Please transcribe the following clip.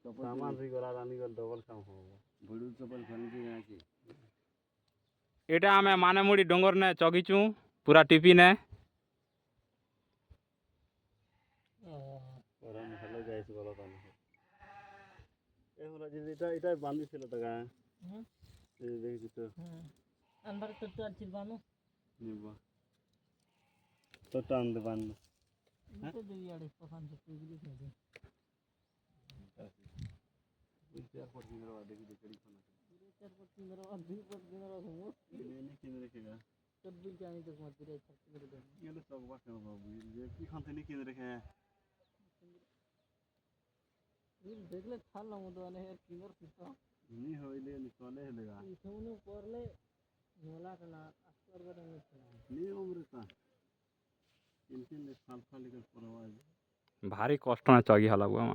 सामान भी गला रानी गल डबल काम हो बड़ू चपल खन के आके एटा आमे मानेमुड़ी डोंगर ने चगिचू पूरा टिपी ने परम हेलो गाइस गला तान ए हमरा जे এটা বান্ধি ছিল তো গা এই দেখি তো আনবার তো তো আছিস বানু নিব তো টান দে বান তো দেই আড়ে পছন্দ করে দিলি খেয়ে चार पर दिन रहा देखी देखड़ी खाना 4 दिन रहा 2 दिन रहा हम मैंने किन रखेगा सब बिल जाने तक मत रे सब कर दे ये तो सब बात कर बाबू ये की खाते नहीं किन रखे हैं बिल देखले खाल ना मत आने यार किंगर फिता नहीं होइले निकाले लेगा इसने परले झोला ना अस्तर बड़े में नहीं उम्र का इनके फाल फाल लेकर परवाज भारी कष्ट ना चगी हला बुआ